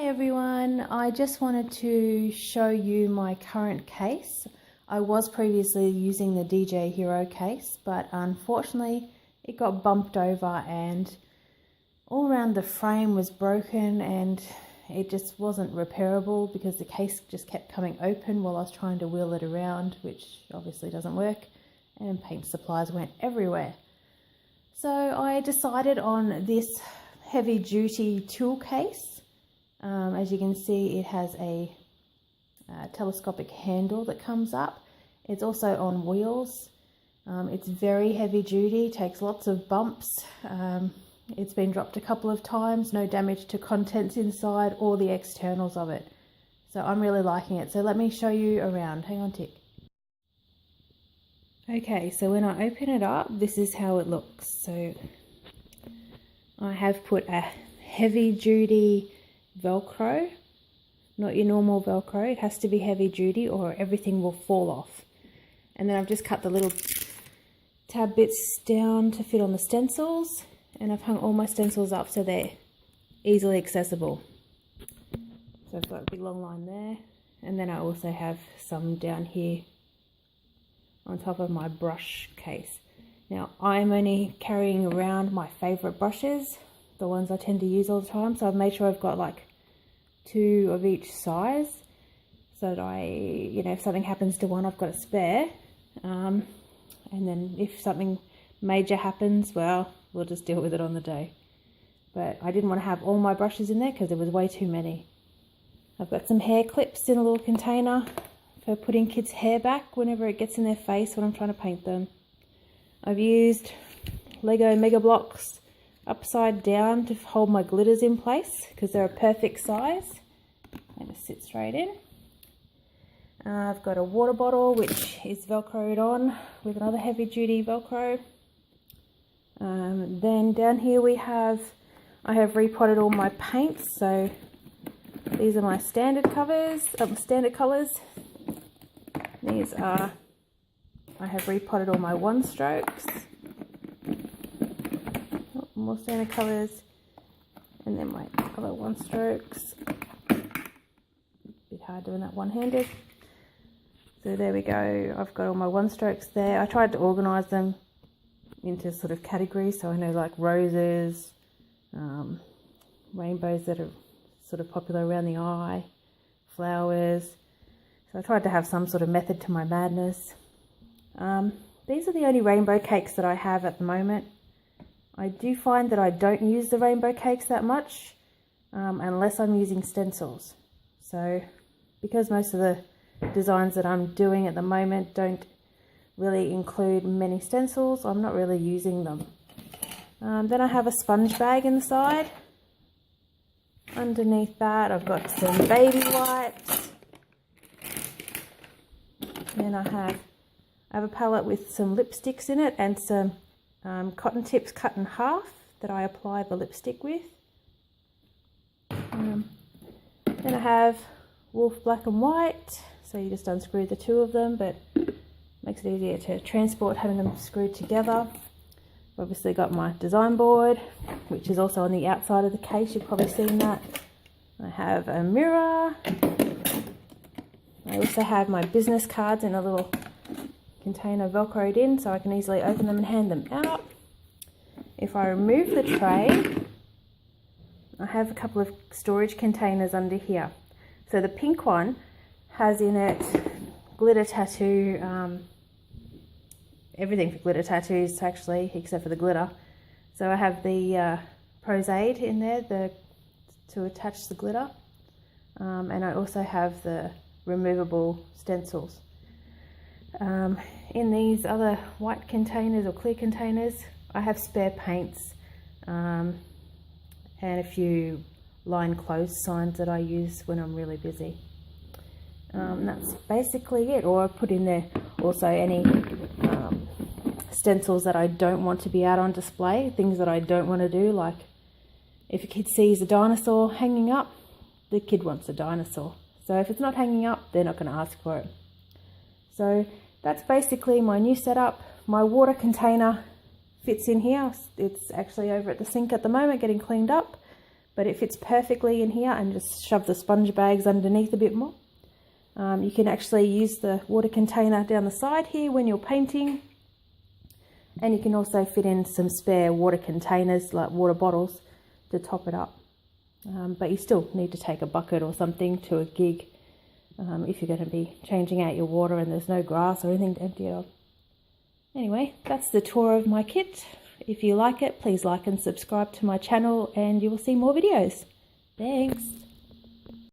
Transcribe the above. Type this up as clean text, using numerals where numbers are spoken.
everyone, I just wanted to show you my current case. I was previously using the DJ Hero case, but unfortunately it got bumped over and all around the frame was broken and it just wasn't repairable because the case just kept coming open while I was trying to wheel it around, which obviously doesn't work, and paint supplies went everywhere. So I decided on this heavy duty tool case. As you can see, it has a telescopic handle that comes up. It's also on wheels. It's very heavy duty, takes lots of bumps. It's been dropped a couple of times, no damage to contents inside or the externals of it. So I'm really liking it. So let me show you around. Hang on tick. Okay, so when I open it up, this is how it looks. So I have put a heavy duty Velcro, not your normal Velcro. It has to be heavy duty or everything will fall off. And then I've just cut the little tab bits down to fit on the stencils, and I've hung all my stencils up so they're easily accessible. So I've got a big long line there, and then I also have some down here on top of my brush case. Now I'm only carrying around my favorite brushes, the ones I tend to use all the time, so I've made sure I've got like 2 of each size so that if something happens to one, I've got a spare. And then if something major happens, well, we'll just deal with it on the day. But I didn't want to have all my brushes in there because there was way too many. I've got some hair clips in a little container for putting kids' hair back whenever it gets in their face when I'm trying to paint them. I've used Lego Mega Blocks upside down to hold my glitters in place because they're a perfect size. They just sit straight in. I've got a water bottle which is velcroed on with another heavy duty velcro. Then down here I have repotted all my paints, so these are my standard colours. These are, I have repotted all my one strokes. More standard colours, and then my other one strokes. Bit hard doing that one-handed. So there we go, I've got all my one strokes there. I tried to organise them into sort of categories, so I know like roses, rainbows that are sort of popular around the eye, flowers. So I tried to have some sort of method to my madness. These are the only rainbow cakes that I have at the moment. I do find that I don't use the rainbow cakes that much unless I'm using stencils. So because most of the designs that I'm doing at the moment don't really include many stencils, I'm not really using them. Then I have a sponge bag inside. Underneath that I've got some baby wipes. Then I have a palette with some lipsticks in it and some cotton tips cut in half that I apply the lipstick with. Then I have Wolf Black and White, so you just unscrew the 2 of them, but makes it easier to transport having them screwed together. I've obviously got my design board, which is also on the outside of the case. You've probably seen that. I have a mirror. I also have my business cards in a little container velcroed in so I can easily open them and hand them out. If I remove the tray, I have a couple of storage containers under here. So the pink one has in it glitter tattoo, everything for glitter tattoos actually, except for the glitter. So I have the Pros Aid in there to attach the glitter, and I also have the removable stencils. In these other white containers or clear containers, I have spare paints and a few line closed signs that I use when I'm really busy. That's basically it. Or I put in there also any stencils that I don't want to be out on display, things that I don't want to do, like if a kid sees a dinosaur hanging up, the kid wants a dinosaur. So if it's not hanging up, they're not going to ask for it. So that's basically my new setup. My water container fits in here. It's actually over at the sink at the moment getting cleaned up, but it fits perfectly in here, and just shove the sponge bags underneath a bit more. You can actually use the water container down the side here when you're painting, and you can also fit in some spare water containers, like water bottles, to top it up. But you still need to take a bucket or something to a gig if you're going to be changing out your water and there's no grass or anything to empty it on. Anyway, that's the tour of my kit. If you like it, please like and subscribe to my channel, and you will see more videos. Thanks.